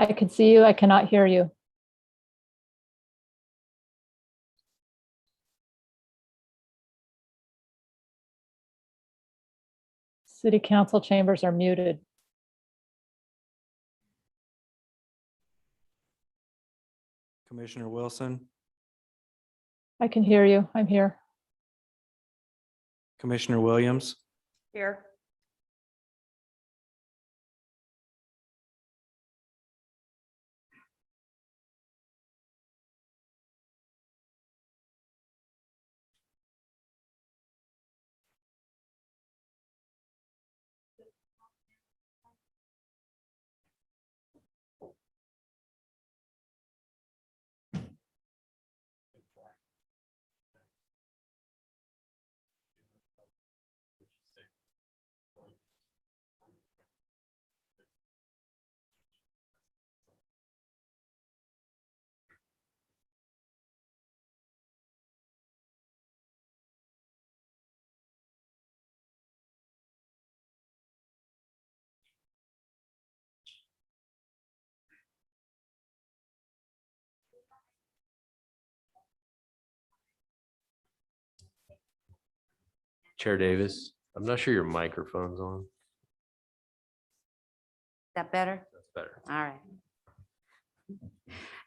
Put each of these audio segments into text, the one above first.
I can see you. I cannot hear you. City council chambers are muted. Commissioner Wilson, I can hear you. I'm here. Commissioner Williams, Here. Chair Davis, I'm not sure your microphone's on. That better? That's better. All right.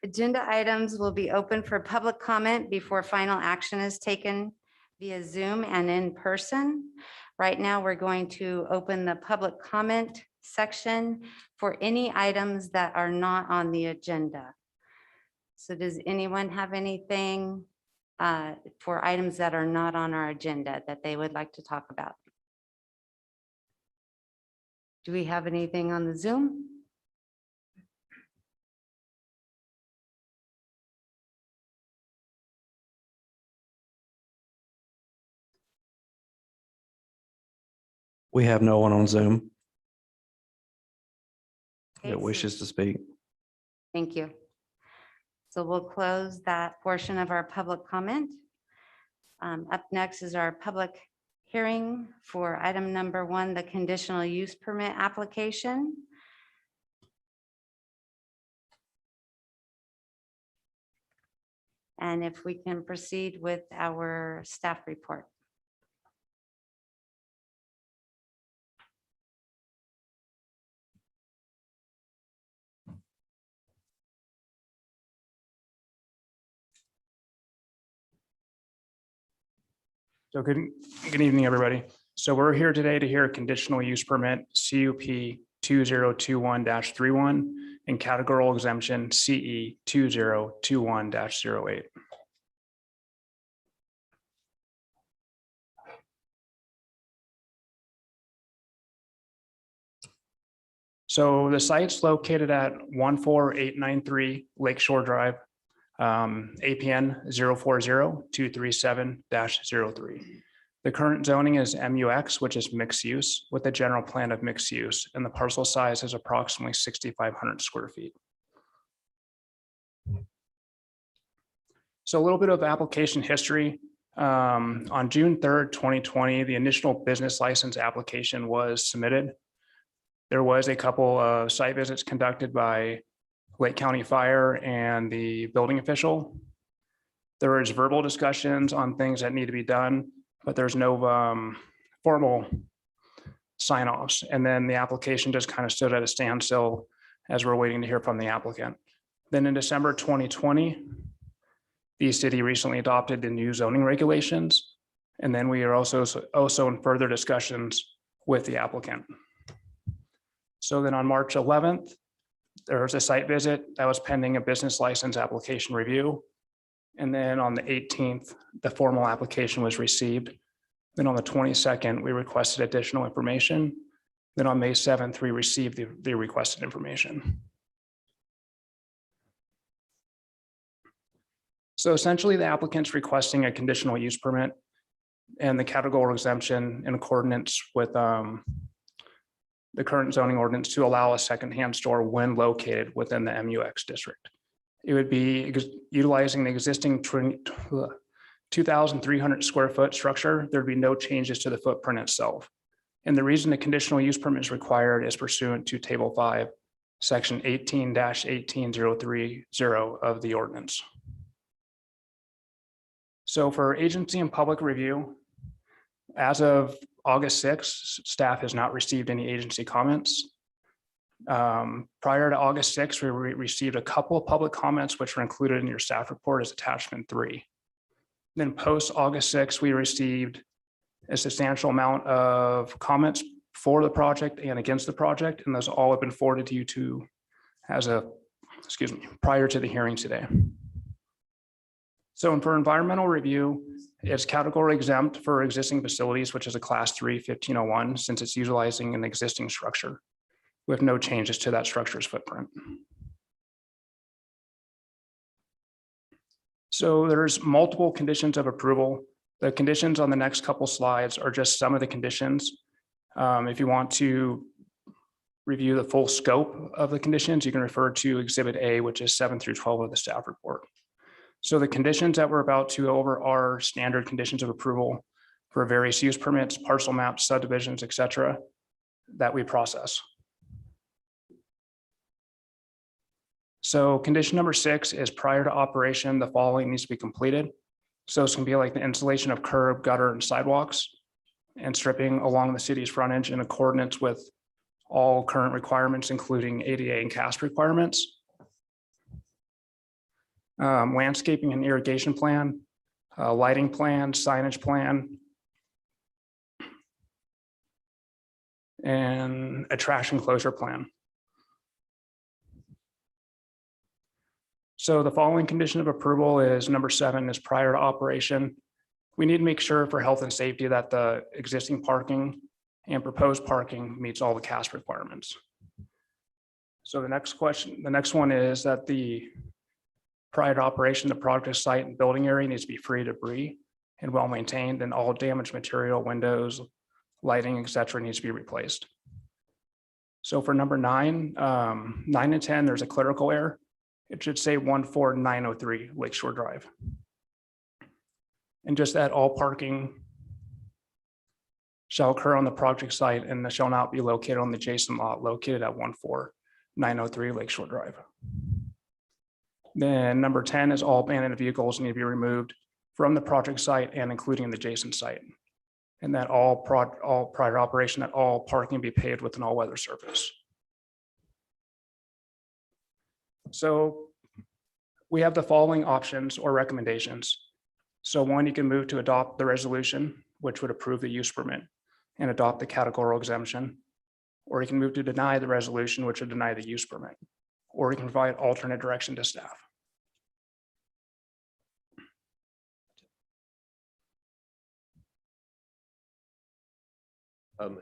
Agenda items will be open for public comment before final action is taken via Zoom and in person. Right now, we're going to open the public comment section for any items that are not on the agenda. So does anyone have anything for items that are not on our agenda that they would like to talk about? Do we have anything on the Zoom? we have no one on Zoom Okay, that so- wishes to speak. Thank you. So we'll close that portion of our public comment. Up next is our public hearing for item number 1, the conditional use permit application. And if we can proceed with our staff report. So good evening, everybody. So we're here today to hear a conditional use permit CUP 2021-31 and categorical exemption CE 2021-08. So the site's located at 14893 Lakeshore Drive, APN 040-237-03. The current zoning is MUX, which is mixed use, with a general plan of mixed use, and the parcel size is approximately 6,500 square feet. So a little bit of application history. On June 3rd, 2020, the initial business license application was submitted. There was a couple of site visits conducted by Lake County Fire and the building official. There was verbal discussions on things that need to be done, but there's no formal sign-offs. And then the application just kind of stood at a standstill as we're waiting to hear from the applicant. Then in December 2020, the city recently adopted the new zoning regulations. And then we are also in further discussions with the applicant. So then on March 11th, there was a site visit that was pending a business license application review. And then on the 18th, the formal application was received. Then on the 22nd, we requested additional information. Then on May 7th, we received the requested information. So essentially the applicant's requesting a conditional use permit and the categorical exemption in accordance with the current zoning ordinance to allow a secondhand store when located within the MUX district. It would be utilizing the existing 2,300 square foot structure. There'd be no changes to the footprint itself. And the reason the conditional use permit is required is pursuant to Table 5, section 18-18030 of the ordinance. So for agency and public review, as of August 6th, staff has not received any agency comments. Prior to August 6th, we received a couple of public comments, which were included in your staff report as attachment 3. Then post August 6th, we received a substantial amount of comments for the project and against the project, and those all have been forwarded to you to prior to the hearing today. So for environmental review, it's category exempt for existing facilities, which is a class 3 1501, since it's utilizing an existing structure with no changes to that structure's footprint. So there's multiple conditions of approval. The conditions on the next couple slides are just some of the conditions. If you want to review the full scope of the conditions, you can refer to Exhibit A, which is 7 through 12 of the staff report. So the conditions that we're about to go over are standard conditions of approval for various use permits, parcel maps, subdivisions, et cetera, that we process. So condition number 6 is prior to operation, the following needs to be completed. So it's gonna be like the installation of curb, gutter, and sidewalks and stripping along the city's frontage in accordance with all current requirements, including ADA and CAST requirements. Landscaping and irrigation plan, lighting plan, signage plan, and a trash enclosure plan. So the following condition of approval is number 7 is prior to operation. We need to make sure for health and safety that the existing parking and proposed parking meets all the CAST requirements. So the next one is that the prior to operation, the project site and building area needs to be free of debris and well maintained, and all damaged material, windows, lighting, et cetera, needs to be replaced. So for number 9, 9 and 10, there's a clerical error. It should say 14903 Lakeshore Drive. And just that all parking shall occur on the project site and shall not be located on the adjacent lot located at 14903 Lakeshore Drive. Then number 10 is all abandoned vehicles need to be removed from the project site and including the adjacent site. And that all prior operation, that all parking be paved with an all-weather surface. So we have the following options or recommendations. So 1, you can move to adopt the resolution, which would approve the use permit and adopt the categorical exemption. Or you can move to deny the resolution, which would deny the use permit. Or you can provide alternate direction to staff.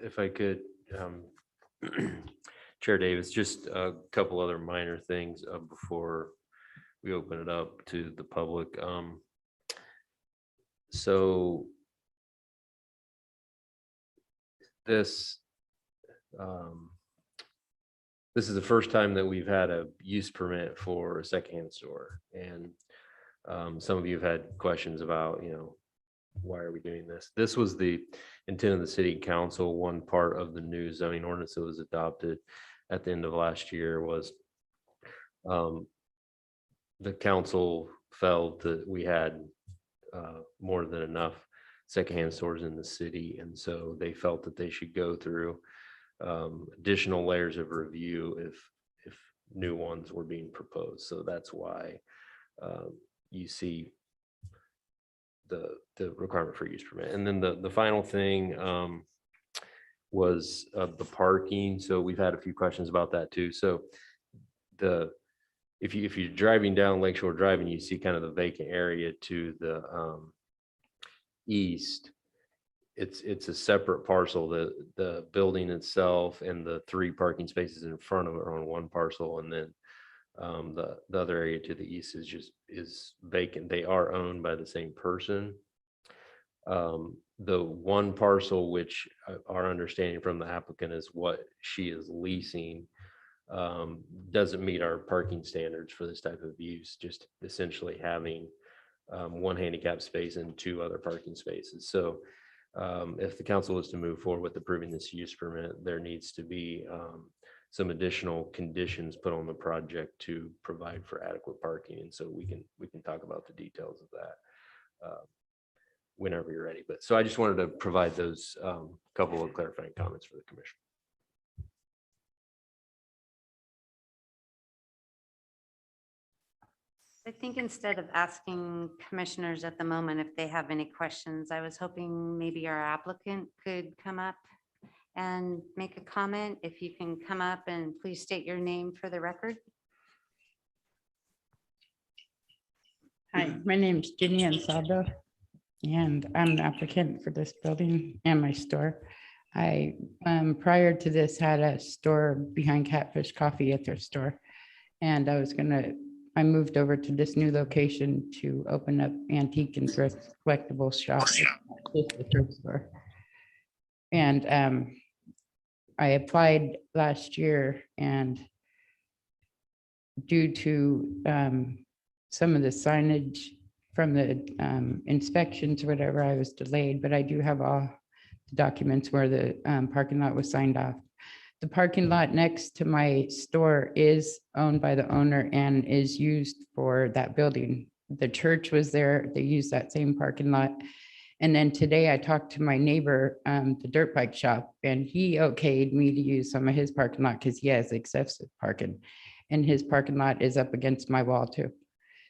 If I could, Chair Davis, just a couple other minor things before we open it up to the public. So this is the first time that we've had a use permit for a secondhand store, and some of you have had questions about, why are we doing this? This was the intent of the city council. One part of the new zoning ordinance that was adopted at the end of last year was the council felt that we had more than enough secondhand stores in the city, and so they felt that they should go through additional layers of review if new ones were being proposed. So that's why you see the requirement for use permit. And then the final thing was the parking. So we've had a few questions about that too. So if you're driving down Lakeshore Drive and you see kind of the vacant area to the east, it's a separate parcel. The building itself and the 3 parking spaces in front of it are on one parcel, and then the other area to the east is vacant. They are owned by the same person. The one parcel, which our understanding from the applicant is what she is leasing, doesn't meet our parking standards for this type of use, just essentially having 1 handicap space and 2 other parking spaces. So if the council is to move forward with approving this use permit, there needs to be some additional conditions put on the project to provide for adequate parking. And so we can talk about the details of that whenever you're ready. But so I just wanted to provide those couple of clarifying comments for the commission. I think instead of asking commissioners at the moment if they have any questions, I was hoping maybe our applicant could come up and make a comment. If you can come up and please state your name for the record. Hi, my name's Ginny Ansado, and I'm the applicant for this building and my store. I, prior to this, had a store behind Catfish Coffee at their store. And I moved over to this new location to open up antique and thrift collectible shop. Just a thrift store. And I applied last year, and due to some of the signage from the inspections or whatever, I was delayed, but I do have all the documents where the parking lot was signed off. The parking lot next to my store is owned by the owner and is used for that building. The church was there, they used that same parking lot. And then today I talked to my neighbor, the dirt bike shop, and he okayed me to use some of his parking lot because he has excessive parking. And his parking lot is up against my wall too.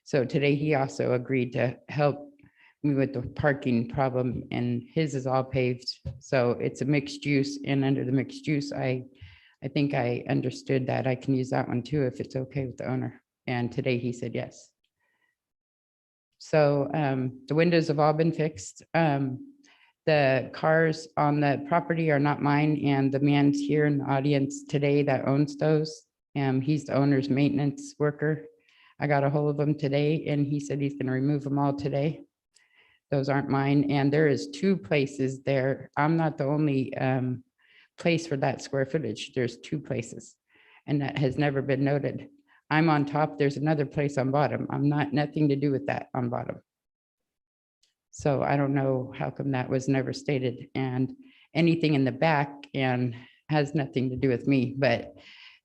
So today he also agreed to help me with the parking problem, and his is all paved. So it's a mixed use, and under the mixed use, I think I understood that I can use that one too if it's okay with the owner. And today he said yes. So the windows have all been fixed. The cars on the property are not mine, and the man's here in the audience today that owns those. He's the owner's maintenance worker. I got a hold of him today, and he said he's gonna remove them all today. Those aren't mine, and there is 2 places there. I'm not the only place for that square footage. There's 2 places, and that has never been noted. I'm on top, there's another place on bottom. I'm not, nothing to do with that on bottom. So I don't know how come that was never stated, and anything in the back and has nothing to do with me, but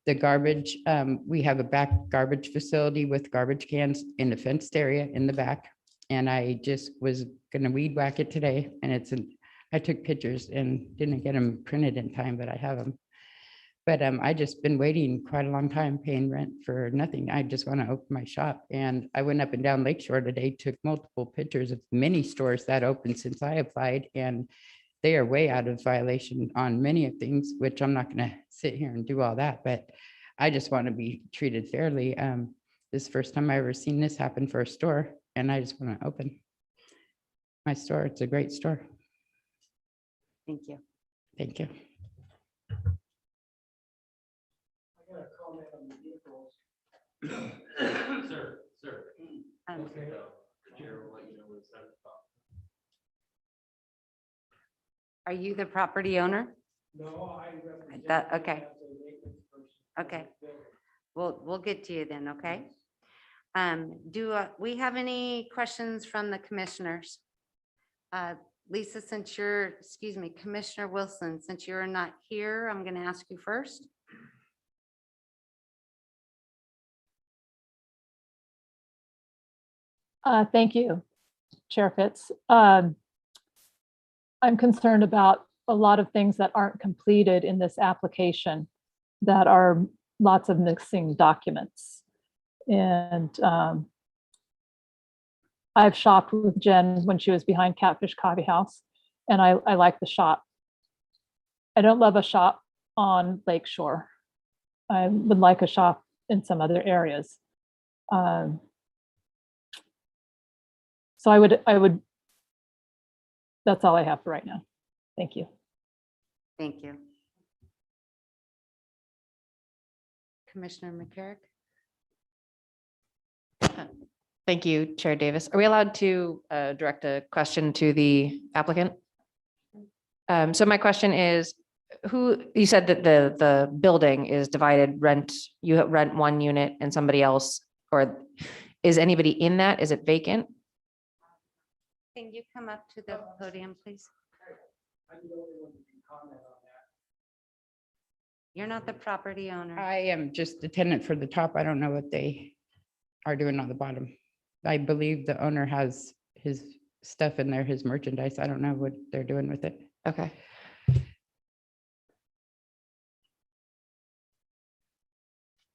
the garbage, we have a back garbage facility with garbage cans in the fenced area in the back. And I just was gonna weed whack it today, and I took pictures and didn't get them printed in time, but I have them. But I just been waiting quite a long time, paying rent for nothing. I just want to open my shop. And I went up and down Lakeshore today, took multiple pictures of many stores that opened since I applied, and they are way out of violation on many of things, which I'm not going to sit here and do all that, but I just want to be treated fairly. This is the first time I ever seen this happen for a store, and I just want to open my store. It's a great store. Thank you. Thank you. Sir. Um, Are you the property owner? No, Okay. Okay. We'll get to you then, okay? Do we have any questions from the commissioners? Lisa, Commissioner Wilson, since you're not here, I'm going to ask you first. Thank you, Chair Fitz. I'm concerned about a lot of things that aren't completed in this application that are lots of missing documents. And I've shopped with Jen when she was behind Catfish Coffee House, and I like the shop. I don't love a shop on Lakeshore. I would like a shop in some other areas. So I would, that's all I have for right now. Thank you. Thank you. Commissioner McCarrick? Thank you, Chair Davis. Are we allowed to direct a question to the applicant? So my question is, you said that the building is divided rent, you rent one unit and somebody else, or is anybody in that? Is it vacant? Can you come up to the podium, please? You're not the property owner. I am just the tenant for the top. I don't know what they are doing on the bottom. I believe the owner has his stuff in there, his merchandise. I don't know what they're doing with it. Okay.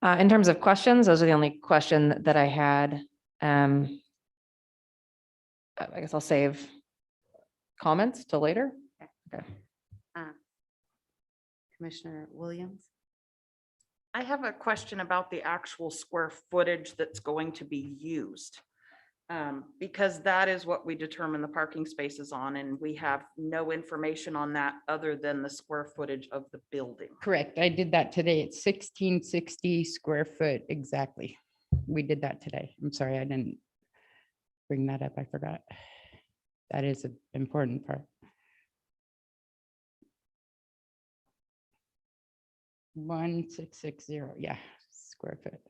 In terms of questions, those are the only question that I had. I guess I'll save comments till later. Okay. Commissioner Williams? I have a question about the actual square footage that's going to be used. Because that is what we determine the parking spaces on, and we have no information on that other than the square footage of the building. Correct. I did that today. It's 1660 square foot exactly. We did that today. I'm sorry, I didn't bring that up. I forgot. That is an important part. 1660, yeah, square foot.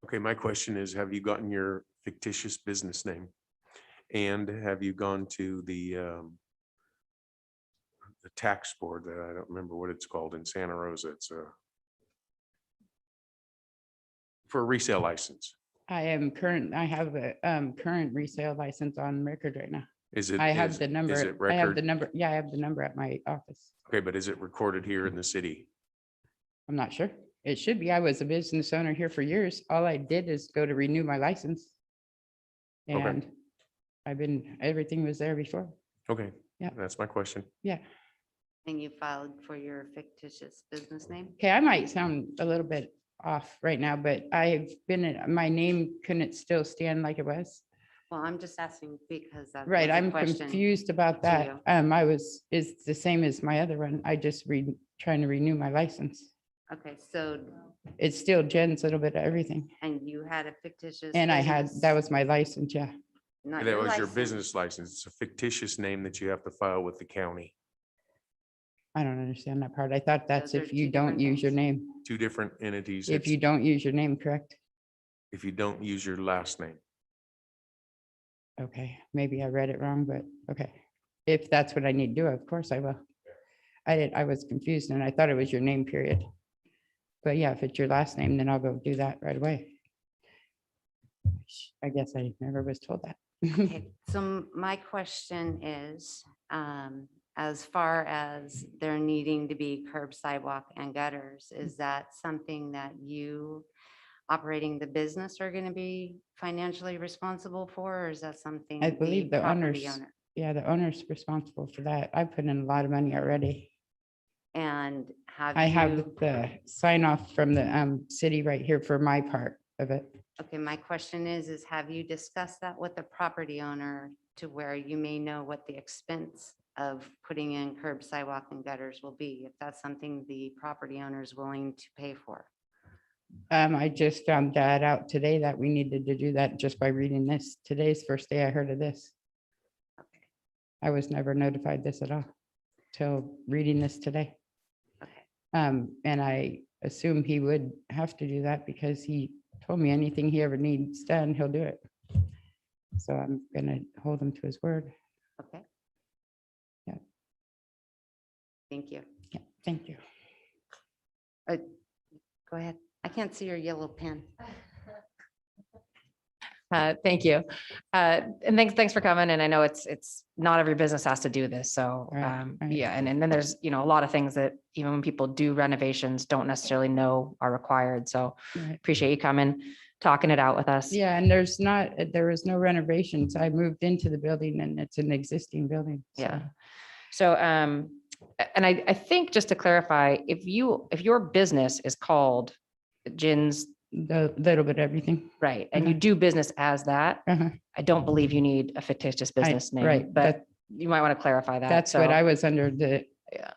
Okay, my question is, have you gotten your fictitious business name? And have you gone to the tax board that I don't remember what it's called in Santa Rosa? It's for a resale license. I am current, I have a current resale license on record right now. Is it? I have is- the Is number, it I have the record? number, yeah, I have the number at my office. Okay, but is it recorded here in the city? I'm not sure. It should be. I was a business owner here for years. All I did is go to renew my license. Okay. And everything was there before. Okay. Yeah. That's my question. Yeah. And you filed for your fictitious business name? Okay, I might sound a little bit off right now, but I've been, my name couldn't still stand like it was. Well, I'm just asking because that. Right, was a I'm question. confused about to that. you. It's the same as my other one. I just trying to renew my license. Okay, so, It's still Jen's little bit of everything. and you had a fictitious. And I had, business- that was my license, yeah. not That was your license. business license. It's a fictitious name that you have to file with the county. I don't understand that part. I thought that's Those are if you two don't different use your things. name. Two different entities. If It's you don't use your name, correct? if you don't use your last name. Okay, maybe I read it wrong, but okay. If that's what I need to do, of course I will. I was confused and I thought it was your name period. But yeah, if it's your last name, then I'll go do that right away. I guess I never was told that. Okay, so my question is, as far as there needing to be curb, sidewalk and gutters, is that something that you operating the business are going to be financially responsible for, or is that something? I believe the property owners, owner? yeah, the owner's responsible for that. I put in a lot of money already. And have I have you, the sign off from the city right here for my part of it. okay, my question is have you discussed that with the property owner to where you may know what the expense of putting in curb, sidewalk and gutters will be, if that's something the property owner is willing to pay for? I just found that out today that we needed to do that just by reading this. Today's first day I heard of this. Okay, I was never notified this at all till reading this today. okay. And I assume he would have to do that because he told me anything he ever needs done, he'll do it. So I'm gonna hold him to his word. Okay. Yeah. Thank you. Yeah, thank you. Go ahead. I can't see your yellow pen. Thank you. And thanks for coming. And I know it's not every business has to do this. So, Right, right. yeah. And then there's, a lot of things that even when people do renovations, don't necessarily know are required. So Right. appreciate you coming, talking it out with us. Yeah, and there was no renovations. I moved into the building and it's an existing building. so- Yeah. So, and I think just to clarify, if your business is called Gin's, The little bit of everything. right, and you do business as that, Uh-huh. I don't believe you need a fictitious business name, right, but you might want to clarify that. That's what So, I was under the. Yeah.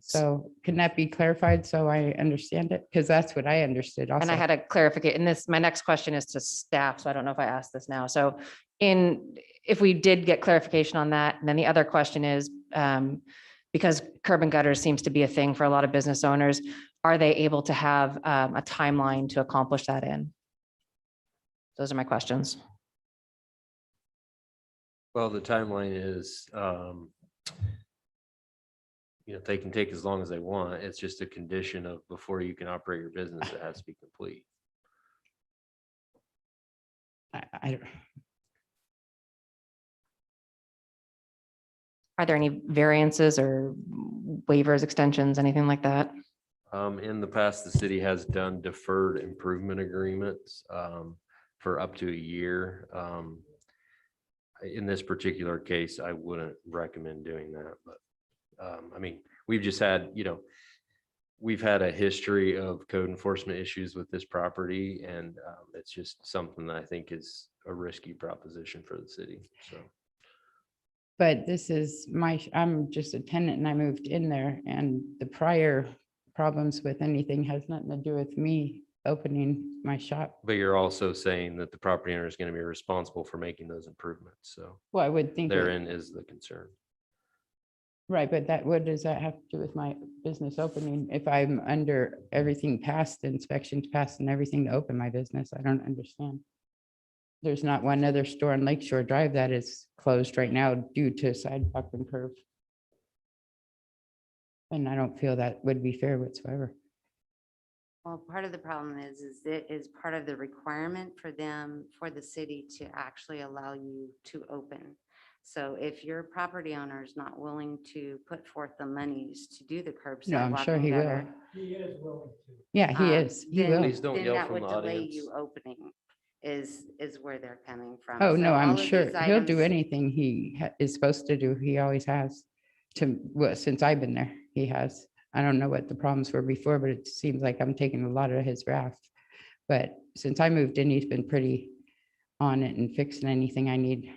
So can that be clarified so I understand it? Because that's what I understood also. and I had a clarification, and my next question is to staff, so I don't know if I asked this now. So if we did get clarification on that, and then the other question is, because curb and gutters seems to be a thing for a lot of business owners, are they able to have a timeline to accomplish that in? Those are my questions. Well, the timeline is, they can take as long as they want. It's just a condition of before you can operate your business, it has to be complete. I don't, Are there any variances or waivers, extensions, anything like that? In the past, the city has done deferred improvement agreements for up to a year. In this particular case, I wouldn't recommend doing that, but I mean, we've just had, we've had a history of code enforcement issues with this property, and it's just something that I think is a risky proposition for the city, so. but this is I'm just a tenant and I moved in there, and the prior problems with anything has nothing to do with me opening my shop. But you're also saying that the property owner is going to be responsible for making those improvements, so Well, I would think, therein is the concern. right, but what does that have to do with my business opening? If I'm under everything passed, inspections passed and everything to open my business, I don't understand. There's not one other store on Lakeshore Drive that is closed right now due to sidewalk and curve. And I don't feel that would be fair whatsoever. Well, part of the problem is it is part of the requirement for them, for the city to actually allow you to open. So if your property owner is not willing to put forth the monies to do the curbside. No, I'm sure he will. gutter, Yeah, he is. He then- will. Please don't then yell that from would the delay audience. you opening is where they're coming from. Oh, So no, all I'm of sure these he'll do items- anything he is supposed to do. He always has. Well, since I've been there, he has. I don't know what the problems were before, but it seems like I'm taking a lot of his wrath. But since I moved in, he's been pretty on it and fixing anything I need.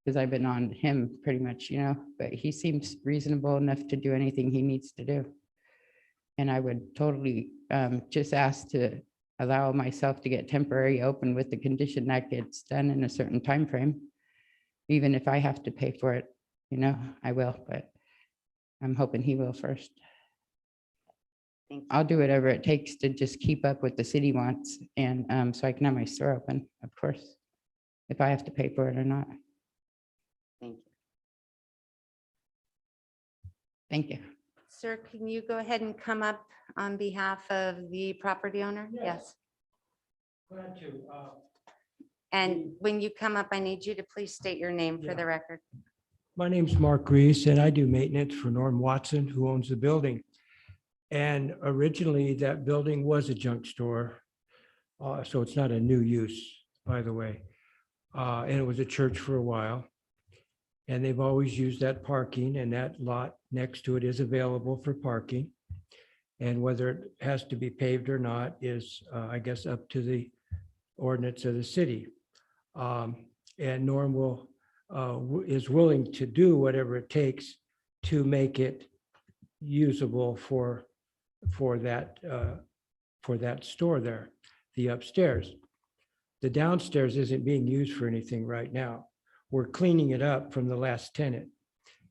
Because I've been on him pretty much, but he seems reasonable enough to do anything he needs to do. And I would totally just ask to allow myself to get temporary open with the condition that gets done in a certain time frame. Even if I have to pay for it, I will, but I'm hoping he will first. Thank you. I'll do whatever it takes to just keep up what the city wants, and so I can have my store open, of course, if I have to pay for it or not. Thank you. Thank you. Sir, can you go ahead and come up on behalf of the property owner? Yes. And when you come up, I need you to please state your name for the record. My name's Mark Reese, and I do maintenance for Norm Watson, who owns the building. And originally, that building was a junk store. So it's not a new use, by the way. And it was a church for a while. And they've always used that parking, and that lot next to it is available for parking. And whether it has to be paved or not is, I guess, up to the ordinance of the city. And Norm is willing to do whatever it takes to make it usable for that store there, the upstairs. The downstairs isn't being used for anything right now. We're cleaning it up from the last tenant,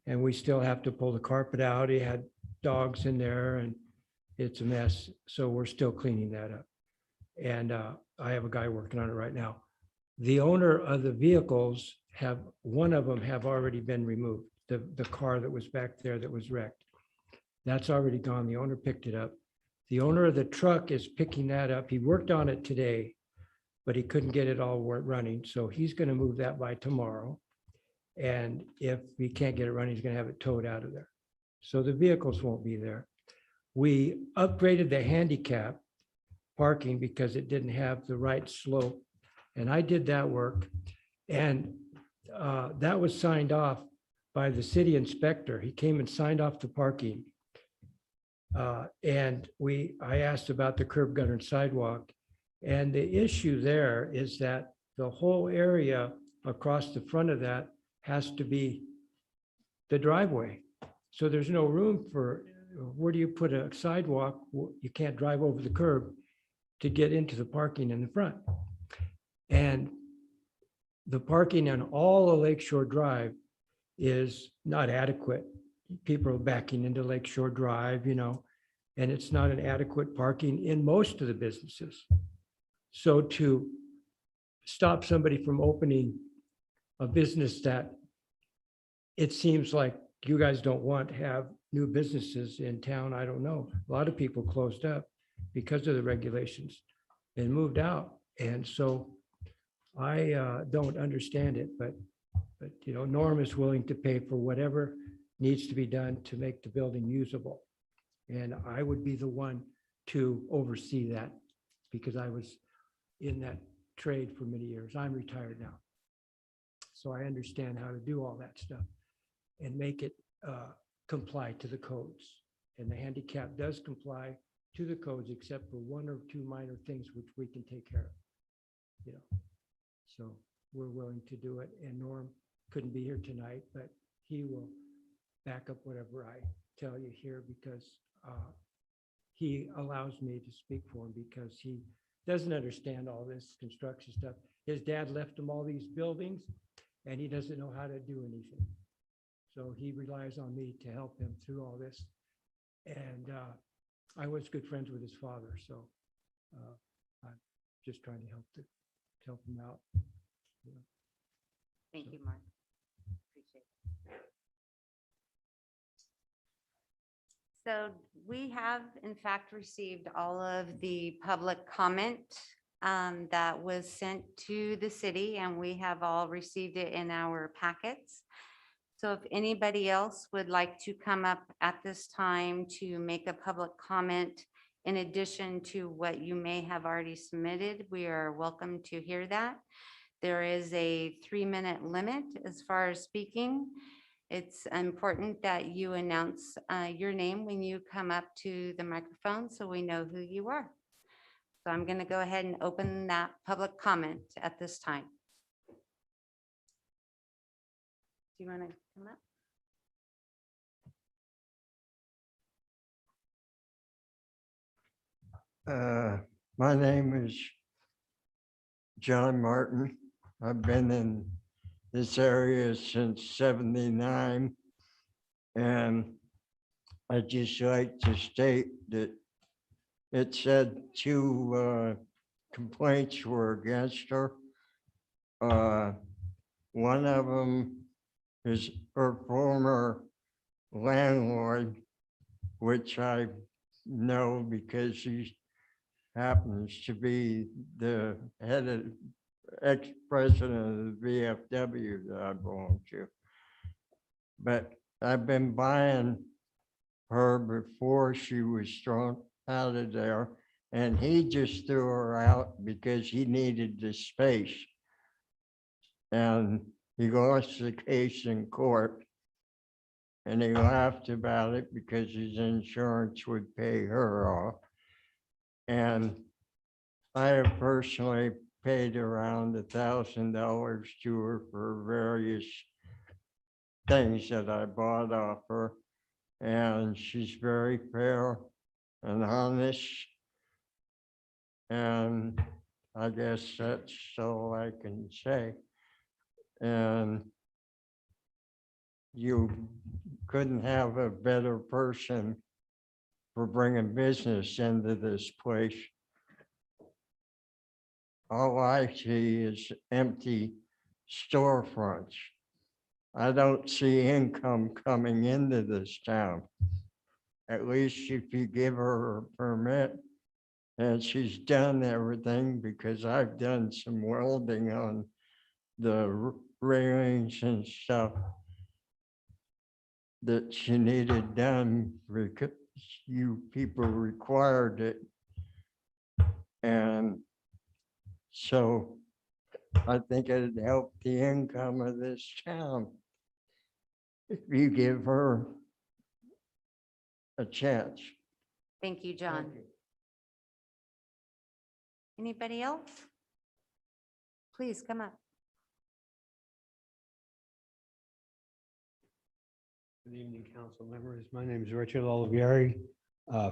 and we still have to pull the carpet out. He had dogs in there, and it's a mess. So we're still cleaning that up. And I have a guy working on it right now. The owner of the vehicles one of them have already been removed. The car that was back there that was wrecked. That's already gone. The owner picked it up. The owner of the truck is picking that up. He worked on it today, but he couldn't get it all running. So he's going to move that by tomorrow. And if he can't get it running, he's going to have it towed out of there. So the vehicles won't be there. We upgraded the handicap parking because it didn't have the right slope. And I did that work. And that was signed off by the city inspector. He came and signed off the parking. And I asked about the curb gutter and sidewalk. And the issue there is that the whole area across the front of that has to be the driveway. So there's no room where do you put a sidewalk? You can't drive over the curb to get into the parking in the front. And the parking on all of Lakeshore Drive is not adequate. People are backing into Lakeshore Drive, and it's not an adequate parking in most of the businesses. So to stop somebody from opening a business that it seems like you guys don't want to have new businesses in town. I don't know. A lot of people closed up because of the regulations and moved out. And so I don't understand it, but you know, Norm is willing to pay for whatever needs to be done to make the building usable. And I would be the one to oversee that because I was in that trade for many years. I'm retired now. So I understand how to do all that stuff and make it comply to the codes. And the handicap does comply to the codes except for one or two minor things which we can take care of. You know, so we're willing to do it. And Norm couldn't be here tonight, but he will back up whatever I tell you here because he allows me to speak for him because he doesn't understand all this construction stuff. His dad left him all these buildings and he doesn't know how to do anything. So he relies on me to help him through all this. And I was good friends with his father, so I'm just trying to help him out. Thank you, Mark. Appreciate it. So we have in fact received all of the public comment that was sent to the city, and we have all received it in our packets. So if anybody else would like to come up at this time to make a public comment in addition to what you may have already submitted, we are welcome to hear that. There is a 3-minute limit as far as speaking. It's important that you announce your name when you come up to the microphone so we know who you are. So I'm going to go ahead and open that public comment at this time. Do you want to come up? My name is John Martin. I've been in this area since '79. And I'd just like to state that it said 2 complaints were against her. One of them is her former landlord, which I know because he happens to be the head of ex-president of the VFW that I belong to. But I've been buying her before she was thrown out of there, and he just threw her out because he needed the space. And he lost the case in court, and he laughed about it because his insurance would pay her off. And I have personally paid around $1,000 to her for various things that I bought off her. And she's very fair and honest. And I guess that's all I can say. And you couldn't have a better person for bringing business into this place. All I see is empty storefronts. I don't see income coming into this town. At least if you give her a permit, and she's done everything, because I've done some welding on the railings and stuff that she needed done because you people required it. And so I think it'd help the income of this town if you give her a chance. Thank you, John. Anybody else? Please come up. Good evening, council members. My name is Richard Olivieri,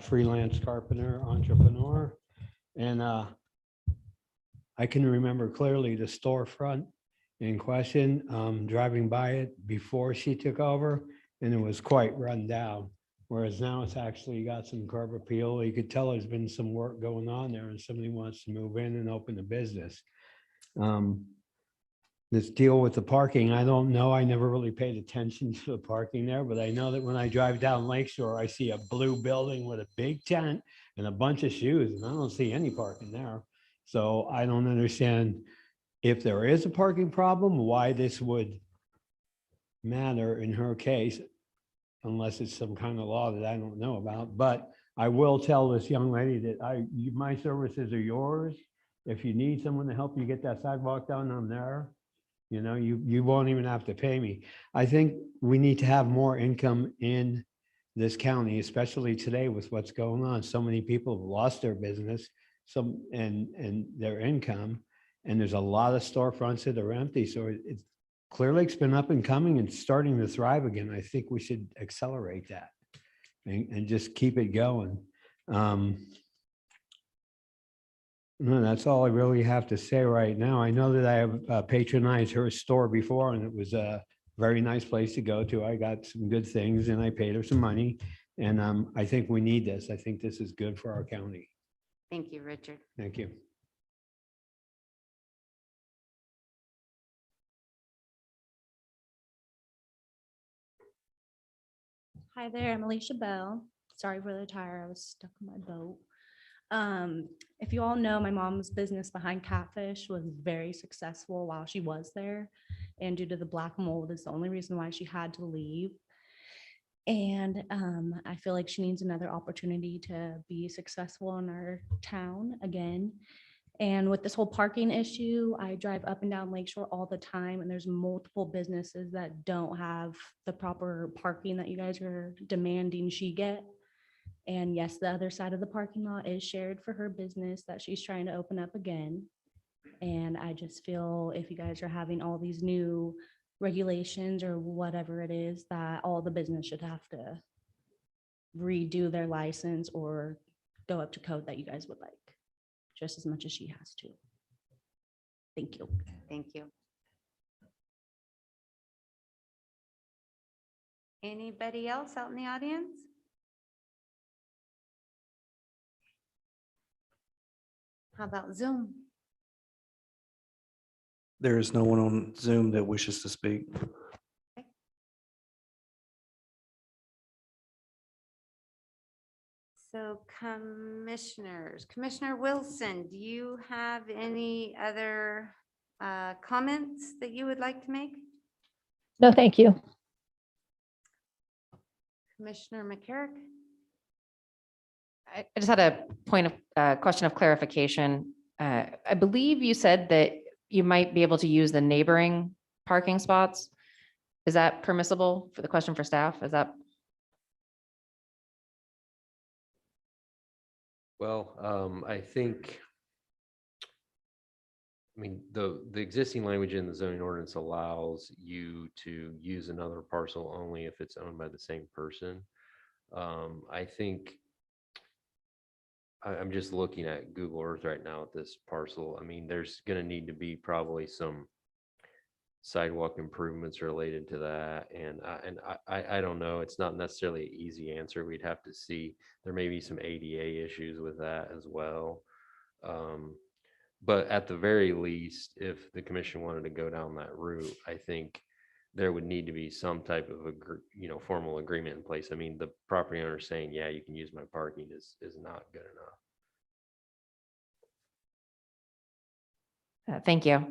freelance carpenter, entrepreneur. And I can remember clearly the storefront in question, driving by it before she took over, and it was quite run down. Whereas now it's actually got some curb appeal. You could tell there's been some work going on there and somebody wants to move in and open a business. this deal with the parking, I don't know. I never really paid attention to the parking there, but I know that when I drive down Lakeshore, I see a blue building with a big tent and a bunch of shoes, and I don't see any parking there. So I don't understand if there is a parking problem, why this would matter in her case, unless it's some kind of law that I don't know about. But I will tell this young lady that my services are yours. If you need someone to help you get that sidewalk done, I'm there. You know, you won't even have to pay me. I think we need to have more income in this county, especially today with what's going on. So many people have lost their business, and their income, and there's a lot of storefronts that are empty. So it's Clearlake's been up and coming and starting to thrive again. I think we should accelerate that and just keep it going. No, that's all I really have to say right now. I know that I have patronized her store before, and it was a very nice place to go to. I got some good things and I paid her some money. And I think we need this. I think this is good for our county. Thank you, Richard. Thank you. Hi there, I'm Alicia Bell. Sorry for the tire, I was stuck on my boat. If you all know, my mom's business behind Catfish was very successful while she was there. And due to the black mold is the only reason why she had to leave. And I feel like she needs another opportunity to be successful in our town again. And with this whole parking issue, I drive up and down Lakeshore all the time, and there's multiple businesses that don't have the proper parking that you guys are demanding she get. And yes, the other side of the parking lot is shared for her business that she's trying to open up again. And I just feel if you guys are having all these new regulations or whatever it is, that all the business should have to redo their license or go up to code that you guys would like, just as much as she has to. Thank you. Thank you. Anybody else out in the audience? How about Zoom? There is no one on Zoom that wishes to speak. So commissioners, Commissioner Wilson, do you have any other comments that you would like to make? No, thank you. Commissioner McCarrick? I just had a point of question of clarification. I believe you said that you might be able to use the neighboring parking spots. Is that permissible for the question for staff? Is that? Well, I think, I mean, the existing language in the zoning ordinance allows you to use another parcel only if it's owned by the same person. I think I'm just looking at Google Earth right now at this parcel. I mean, there's going to need to be probably some sidewalk improvements related to that. And I don't know. It's not necessarily an easy answer. We'd have to see. There may be some ADA issues with that as well. But at the very least, if the commission wanted to go down that route, I think there would need to be some type of formal agreement in place. I mean, the property owner saying, yeah, you can use my parking is not good enough. Thank you.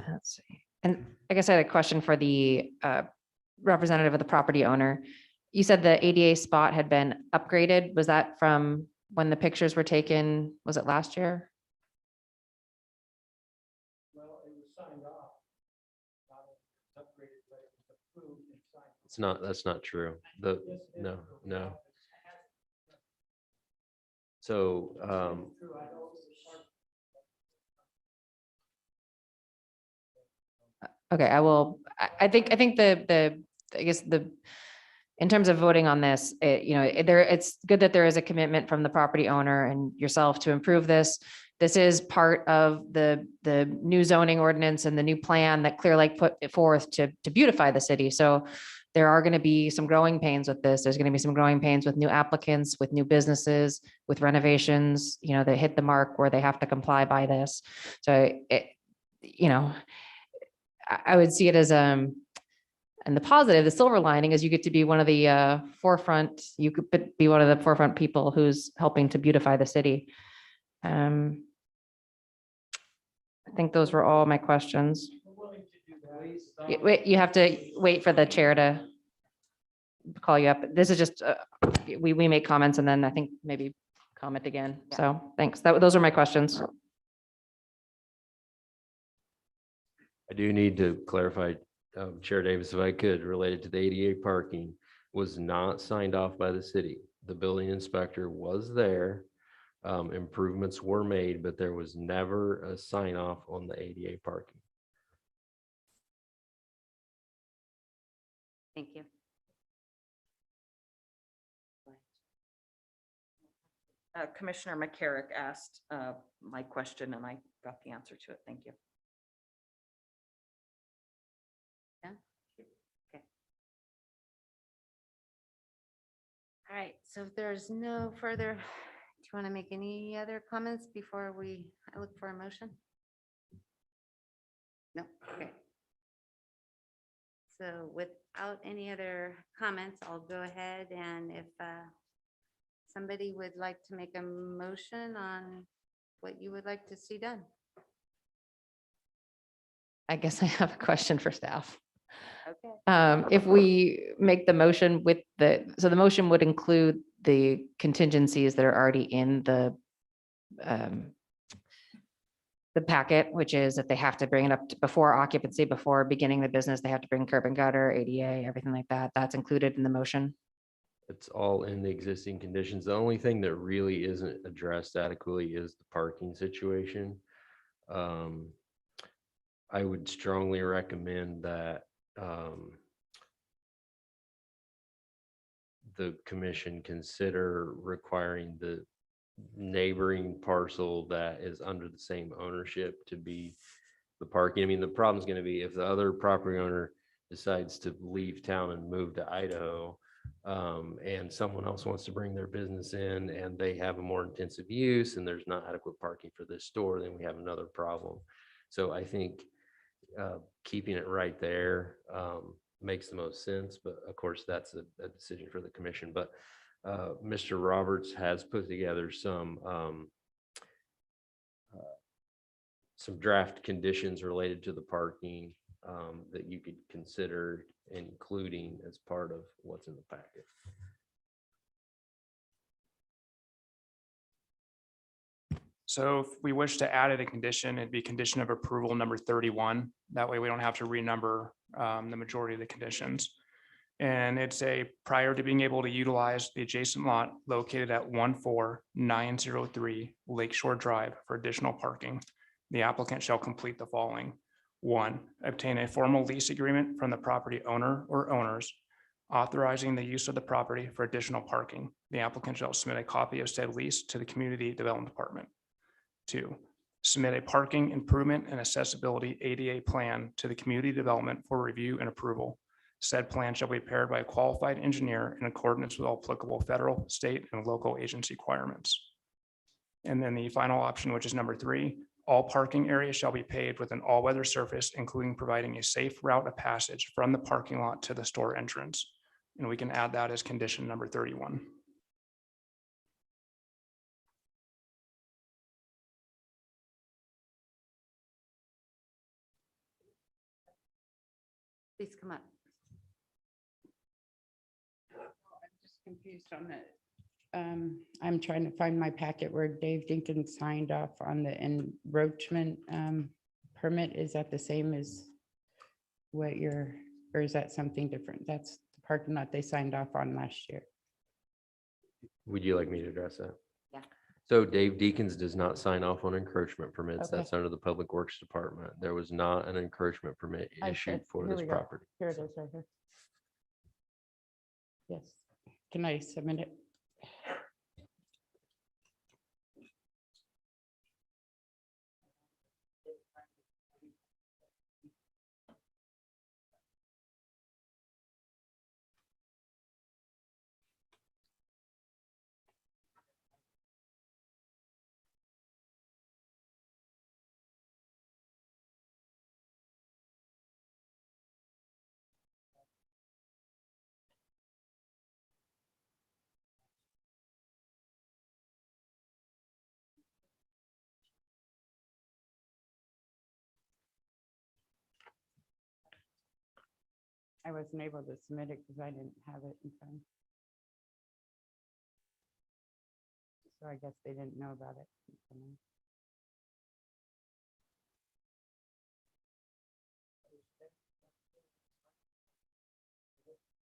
Let's see. And I guess I had a question for the representative of the property owner. You said the ADA spot had been upgraded. Was that from when the pictures were taken? Was it last year? Well, it was signed off. Upgraded, but it was approved and signed. It's not, that's not true. No. So, Okay, I think I guess in terms of voting on this, it's good that there is a commitment from the property owner and yourself to improve this. This is part of the new zoning ordinance and the new plan that Clearlake put forth to beautify the city. So there are going to be some growing pains with this. There's going to be some growing pains with new applicants, with new businesses, with renovations, that hit the mark where they have to comply by this. So I would see it as, and the positive, the silver lining is you get to be one of the forefront, you could be one of the forefront people who's helping to beautify the city. I think those were all my questions. Wait, you have to wait for the chair to call you up. This is just, we make comments and then I think maybe comment again. Yeah. So thanks. Those are my questions. I do need to clarify, Chair Davis, if I could, related to the ADA parking, was not signed off by the city. The building inspector was there. Improvements were made, but there was never a sign off on the ADA parking. Thank you. Commissioner McCarrick asked my question and I got the answer to it. Thank you. Yeah. Okay. All right. So if there's no further, do you want to make any other comments before I look for a motion? No. Okay. So without any other comments, I'll go ahead and if somebody would like to make a motion on what you would like to see done. I guess I have a question for staff. Okay. If we make the motion with so the motion would include the contingencies that are already in the packet, which is that they have to bring it up before occupancy, before beginning the business, they have to bring curb and gutter, ADA, everything like that. That's included in the motion. It's all in the existing conditions. The only thing that really isn't addressed adequately is the parking situation. I would strongly recommend that the commission consider requiring the neighboring parcel that is under the same ownership to be the parking. I mean, the problem is going to be if the other property owner decides to leave town and move to Idaho, and someone else wants to bring their business in and they have a more intensive use and there's not adequate parking for this store, then we have another problem. So I think keeping it right there makes the most sense, but of course that's a decision for the commission. But Mr. Roberts has put together some draft conditions related to the parking that you could consider including as part of what's in the packet. So if we wish to add it a condition, it'd be condition of approval number 31. That way we don't have to renumber the majority of the conditions. And it's prior to being able to utilize the adjacent lot located at 14903 Lakeshore Drive for additional parking, the applicant shall complete the following. 1, obtain a formal lease agreement from the property owner or owners authorizing the use of the property for additional parking. The applicant shall submit a copy of said lease to the Community Development Department. 2, submit a parking improvement and accessibility ADA plan to the Community Development for review and approval. Said plan shall be prepared by a qualified engineer in accordance with all applicable federal, state, and local agency requirements. And then the final option, which is number 3, all parking areas shall be paved with an all-weather surface, including providing a safe route of passage from the parking lot to the store entrance. And we can add that as condition number 31. Please come up. I'm just confused on that. I'm trying to find my packet where Dave Dinkins signed off on the encroachment permit. Is that the same as what or is that something different? That's the parking lot they signed off on last year. Would you like me to address that? Yeah. So Dave Deacons does not sign off on encroachment permits. Okay. That's under the Public Works Department. There was not an encroachment permit issued for Here this we go. property. Here it is right here. Yes. Can I submit it? I wasn't able to submit it because I didn't have it in time. So I guess they didn't know about it.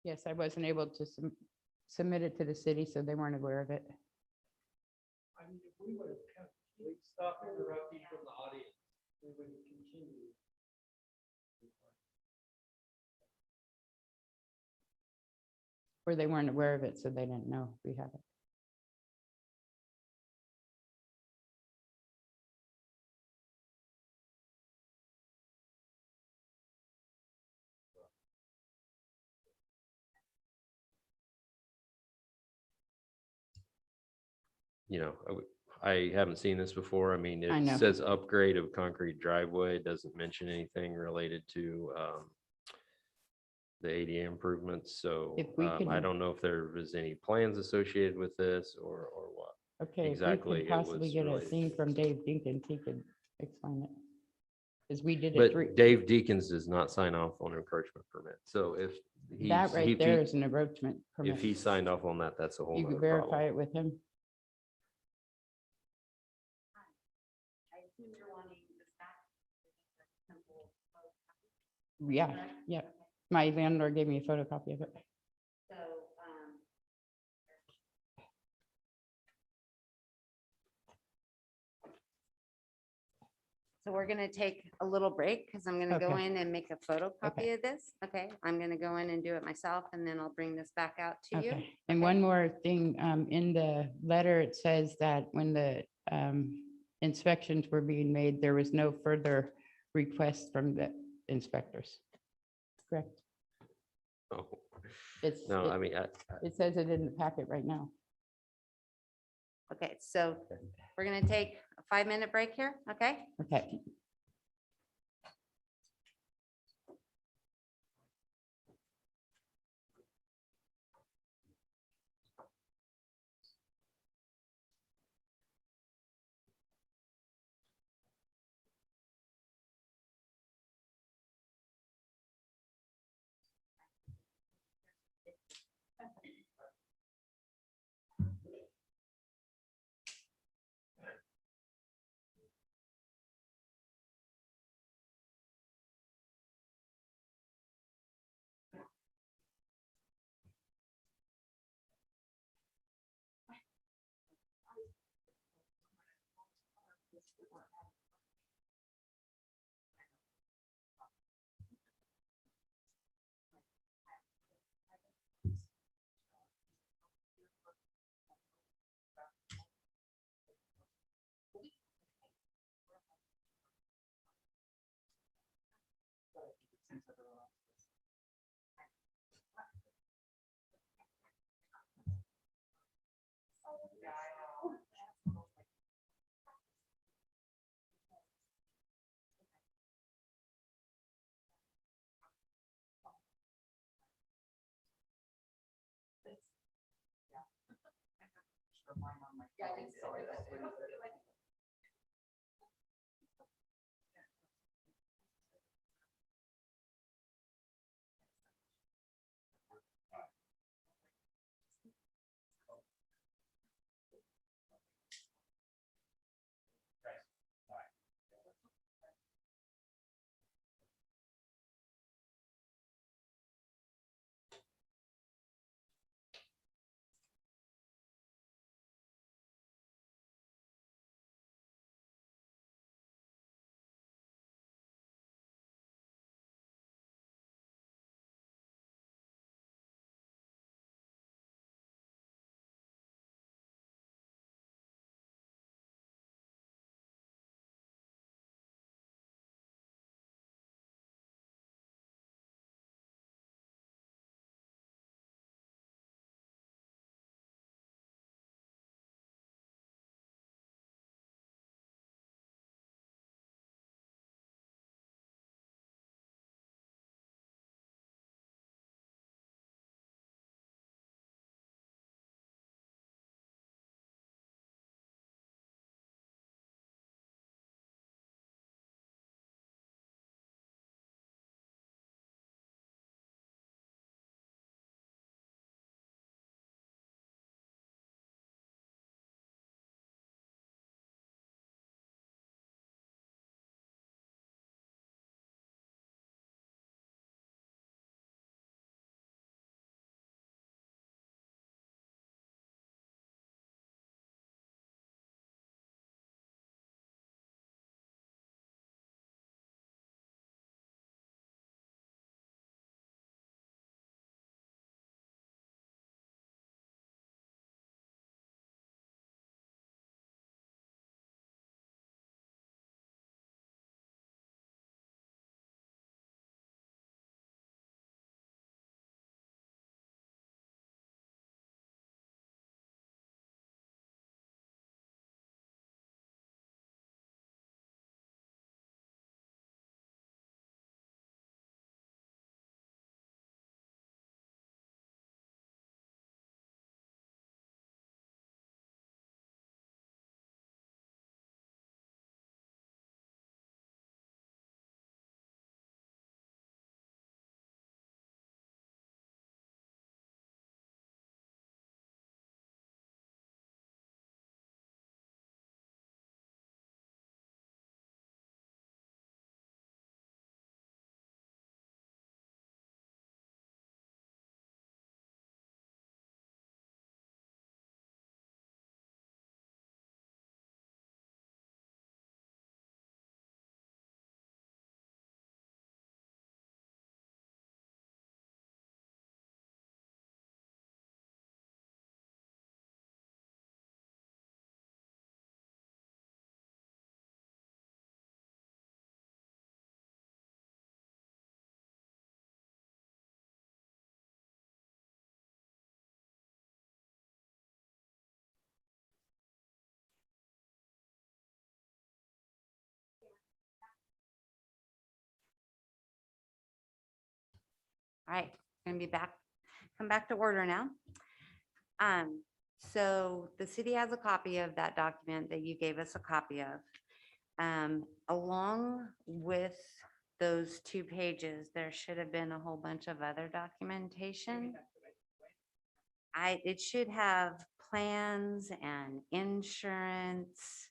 Yes, I wasn't able to submit it to the city, so they weren't aware of it. I mean, if we would have kept, stop interrupting from the audience, we would have continued. Or they weren't aware of it, so they didn't know we had it. You know, I haven't seen this before. I mean, I it know. says upgrade of concrete driveway. It doesn't mention anything related to the ADA improvements. So If we I can- don't know if there was any plans associated with this or what. Okay, if Exactly, we it could possibly was get a related thing to from this. Dave Dinkins, he could explain it. Because we did it But Dave Deacons does not sign off on encroachment permit. So if that he's, right there is an encroachment permit. if he signed off on that, that's a whole You nother could verify problem. it with him. I assume you're wanting this back. Yeah, yeah. My landlord gave me a photocopy of it. So, so we're gonna take a little break because I'm gonna go Okay. in and make a photocopy Okay. of this. Okay, I'm gonna go in and do it myself and then I'll bring this back out to you. Okay. And Okay. one more thing, in the letter, it says that when the inspections were being made, there was no further requests from the inspectors. Correct? Oh, It's, no, I it mean, it says it in the packet right now. Okay, so we're gonna take a 5-minute break here, okay? Okay. All right, gonna be back, come back to order now. So the city has a copy of that document that you gave us a copy of. Along with those 2 pages, there should have been a whole bunch of other documentation. It should have plans and insurance.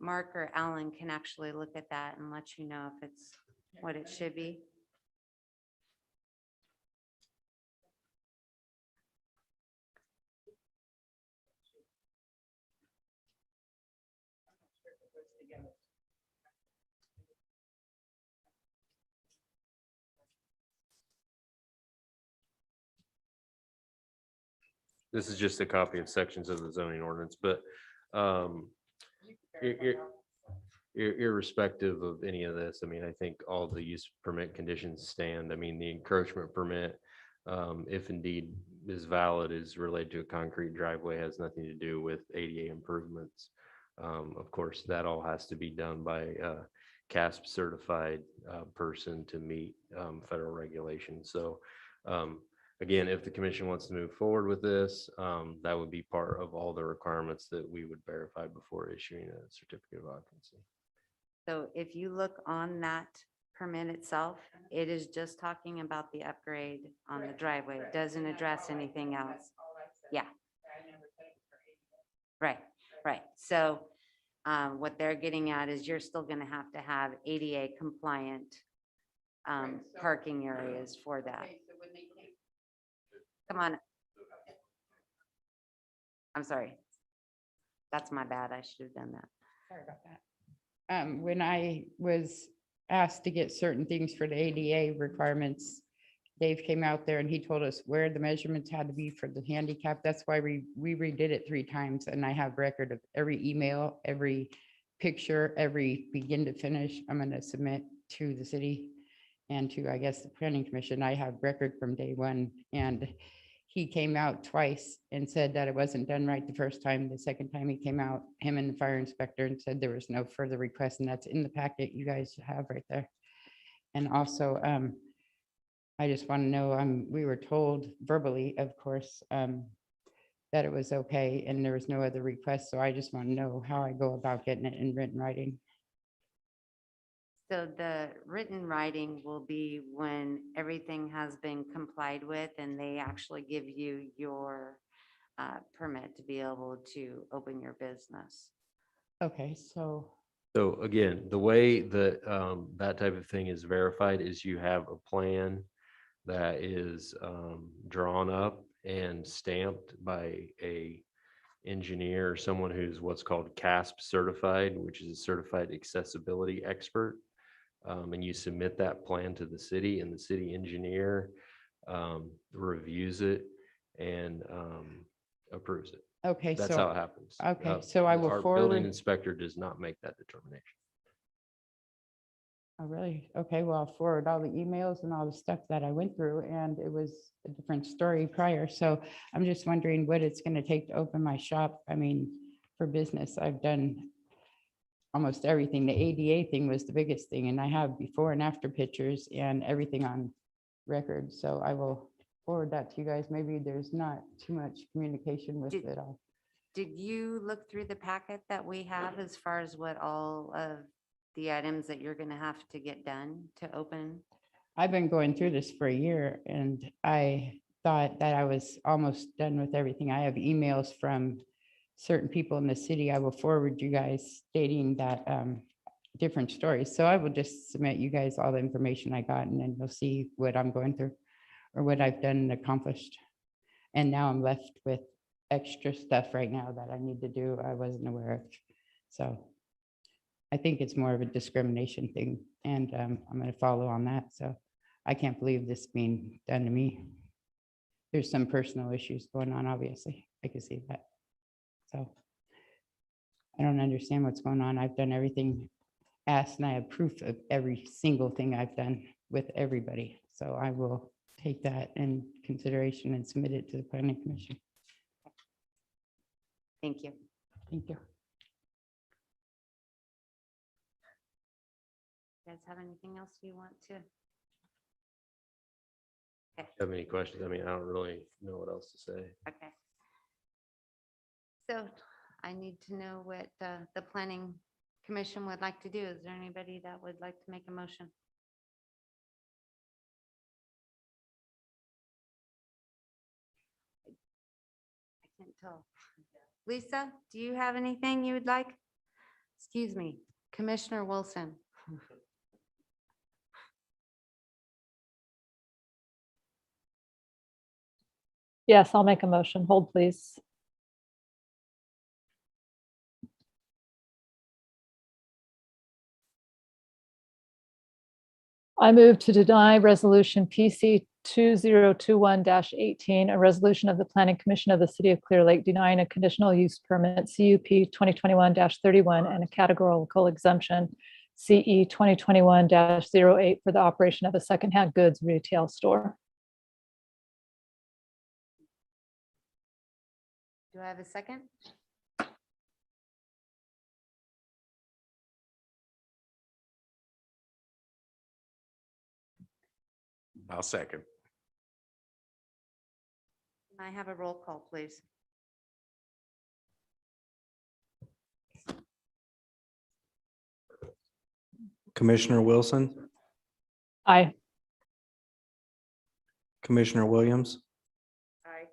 Mark or Alan can actually look at that and let you know if it's what it should be. This is just a copy of sections of the zoning ordinance, but irrespective of any of this, I mean, I think all the use permit conditions stand. I mean, the encroachment permit, if indeed is valid, is related to a concrete driveway, has nothing to do with ADA improvements. Of course, that all has to be done by a CASP certified person to meet federal regulations. So again, if the commission wants to move forward with this, that would be part of all the requirements that we would verify before issuing a certificate of occupancy. So if you look on that permit itself, it is just talking about the upgrade on the driveway. It doesn't address anything else. Yeah. Right. So what they're getting at is you're still going to have ADA compliant parking areas for that. Come on. I'm sorry. That's my bad. I should have done that. Sorry about that. When I was asked to get certain things for the ADA requirements, Dave came out there and he told us where the measurements had to be for the handicap. That's why we redid it 3 times, and I have record of every email, every picture, every begin to finish. I'm going to submit to the city and to, I guess, the planning commission. I have record from day 1, and he came out twice and said that it wasn't done right the first time. The second time he came out, him and the fire inspector, and said there was no further request, and that's in the packet you guys have right there. And also, I just want to know, we were told verbally, of course, that it was okay and there was no other request. So I just want to know how I go about getting it in written writing. So the written writing will be when everything has been complied with and they actually give you your permit to be able to open your business. Okay, so. So again, the way that that type of thing is verified is you have a plan that is drawn up and stamped by a engineer or someone who's what's called CASP certified, which is a certified accessibility expert. And you submit that plan to the city, and the city engineer reviews it and approves it. Okay, That's so, how it happens. okay, so I will Our forward. building inspector does not make that determination. Oh, really? Okay, well, I'll forward all the emails and all the stuff that I went through, and it was a different story prior. So I'm just wondering what it's going to take to open my shop. I mean, for business, I've done almost everything. The ADA thing was the biggest thing, and I have before and after pictures and everything on record. So I will forward that to you guys. Maybe there's not too much communication with it all. Did you look through the packet that we have as far as what all of the items that you're going to have to get done to open? I've been going through this for a year, and I thought that I was almost done with everything. I have emails from certain people in the city. I will forward you guys stating that different stories. So I will just submit you guys all the information I got, and then you'll see what I'm going through or what I've done and accomplished. And now I'm left with extra stuff right now that I need to do I wasn't aware of. So I think it's more of a discrimination thing, and I'm going to follow on that. So I can't believe this being done to me. There's some personal issues going on, obviously. I can see that. So I don't understand what's going on. I've done everything asked, and I have proof of every single thing I've done with everybody. So I will take that in consideration and submit it to the planning commission. Thank you. Thank you. You guys have anything else you want to Have any questions? I mean, I don't really know what else to say. Okay. So I need to know what the planning commission would like to do. Is there anybody that would like to make a motion? I can't tell. Lisa, do you have anything you would like? Excuse me, Commissioner Wilson. Yes, I'll make a motion. Hold, please. I move to deny resolution PC 2021-18, a resolution of the Planning Commission of the City of Clear Lake denying a conditional use permit CUP 2021-31 and a categorical exemption CE 2021-08 for the operation of a secondhand goods retail store. Do I have a second? I'll second. Can I have a roll call, please? Commissioner Wilson, Aye. Commissioner Williams, Aye.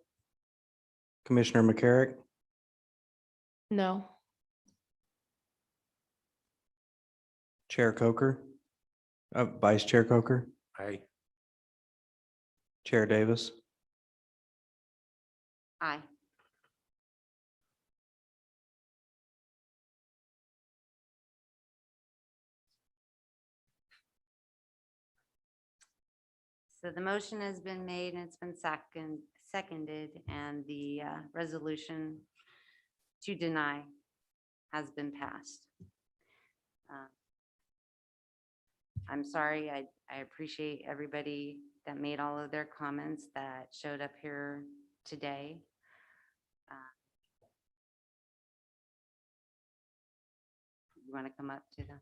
Commissioner McCarrick, No. Chair Coker, Vice Chair Coker, Aye. Chair Davis. Aye. So the motion has been made and it's been seconded, and the resolution to deny has been passed. I'm sorry, I appreciate everybody that made all of their comments that showed up here today. You want to come up to the?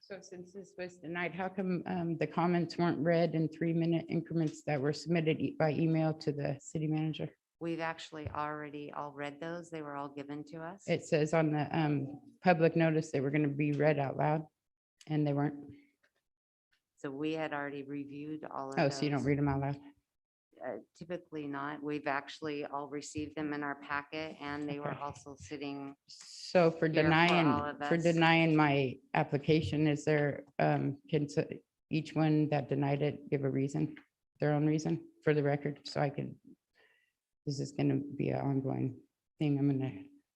So since this was denied, how come the comments weren't read in 3-minute increments that were submitted by email to the city manager? We've actually already all read those. They were all given to us. It says on the public notice they were going to be read out loud and they weren't. So we had already reviewed all of Oh, those. so you don't read them out loud? Typically not. We've actually all received them in our packet, and they were Okay. also sitting. So for Here for denying, all of for us. denying my application, is there, each one that denied it give a reason, their own reason for the record, so I can, this is gonna be an ongoing thing I'm gonna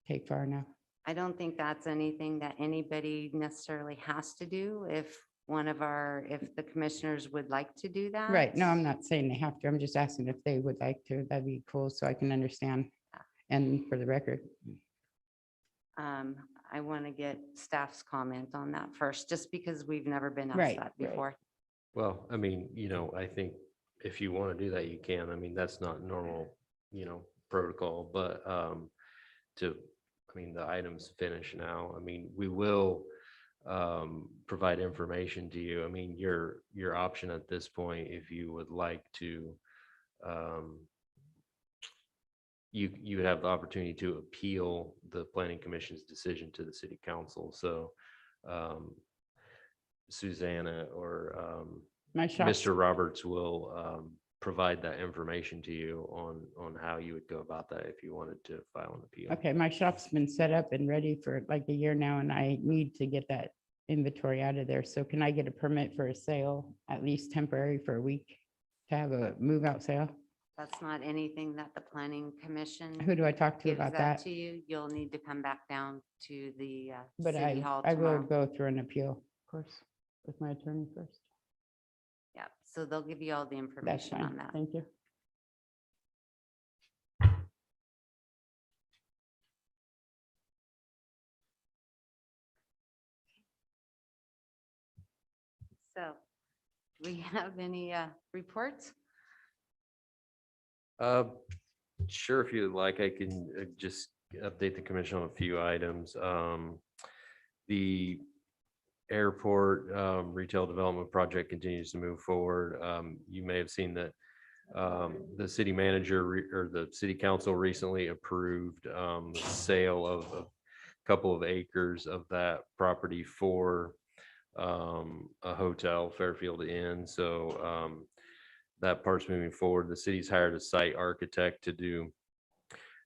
take far now. I don't think that's anything that anybody necessarily has to do. If the commissioners would like to do that. Right, no, I'm not saying they have to, I'm just asking if they would like to, that'd be cool, so I can understand, and for the record. I want to get staff's comment on that first, just because we've never been asked Right, that right. before. Well, I mean, I think if you want to do that, you can. I mean, that's not normal, protocol, but the item's finished now. I mean, we will provide information to you. I mean, your option at this point, if you would like to, you would have the opportunity to appeal the planning commission's decision to the city council. So Susanna or My shop, Mr. Roberts will provide that information to you on how you would go about that if you wanted to file an appeal. okay, my shop's been set up and ready for like a year now, and I need to get that inventory out of there, so can I get a permit for a sale, at least temporary for a week, to have a move out sale? That's not anything that the planning commission Who do I talk to gives about that that? to you. You'll need to come back down to the But city hall I will tomorrow. go through an appeal, of course, with my attorney first. Yeah, so they'll give you all the That's information on fine, that. thank you. So, do we have any reports? Sure, if you'd like, I can just update the commission on a few items. The airport retail development project continues to move forward. You may have seen that the city manager or the city council recently approved the sale of a couple of acres of that property for a hotel, Fairfield Inn. So that part's moving forward. The city's hired a site architect to do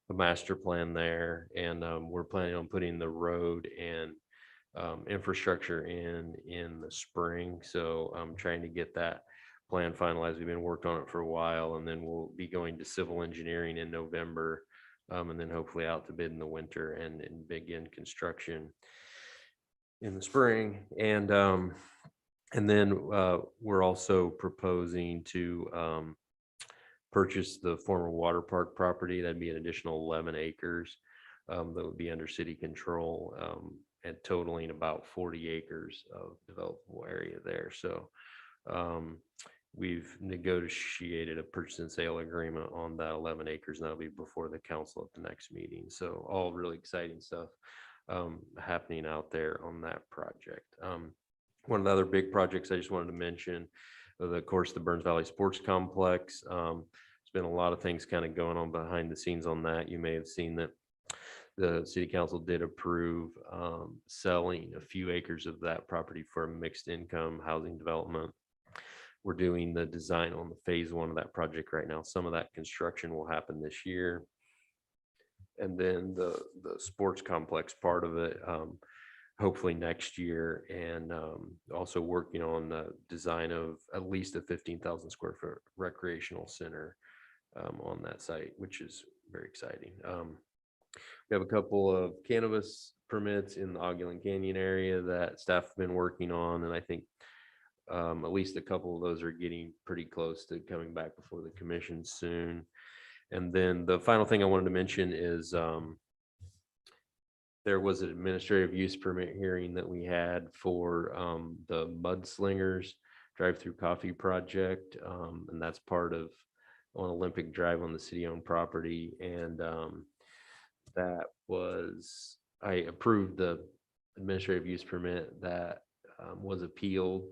a master plan there, and we're planning on putting the road and infrastructure in the spring. So I'm trying to get that plan finalized. We've been working on it for a while, and then we'll be going to civil engineering in November, and then hopefully out to bid in the winter and begin construction in the spring. And then we're also proposing to purchase the former water park property. That'd be an additional 11 acres that would be under city control, and totaling about 40 acres of developable area there. So we've negotiated a purchase and sale agreement on that 11 acres, and that'll be before the council at the next meeting. So all really exciting stuff happening out there on that project. One of the other big projects I just wanted to mention, of course, the Burns Valley Sports Complex. There's been a lot of things kind of going on behind the scenes on that. You may have seen that the city council did approve selling a few acres of that property for a mixed income housing development. We're doing the design on the phase 1 of that project right now. Some of that construction will happen this year. And then the sports complex part of it, hopefully next year, and also working on the design of at least a 15,000 square foot recreational center on that site, which is very exciting. We have a couple of cannabis permits in the Ogulin Canyon area that staff have been working on, and I think at least a couple of those are getting pretty close to coming back before the commission soon. And then the final thing I wanted to mention is there was an administrative use permit hearing that we had for the Mudslingers drive-through coffee project, and that's part of on Olympic Drive on the city-owned property. And that was, I approved the administrative use permit that was appealed,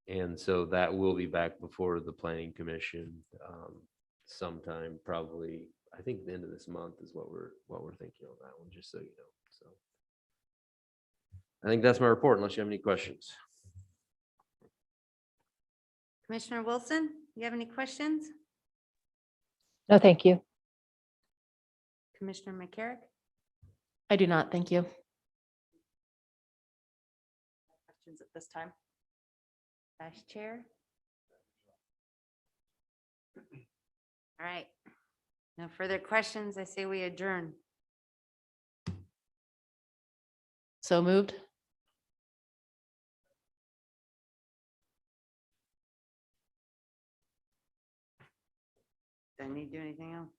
and so that will be back before the planning commission sometime, probably I think the end of this month is what we're thinking on that one, just so you know. So I think that's my report, unless you have any questions. Commissioner Wilson, you have any questions? No, thank you. Commissioner McCarrick? I do not, thank you. Questions at this time? Vice Chair? All right. No further questions. I say we adjourn. So moved. Do I need to do anything else?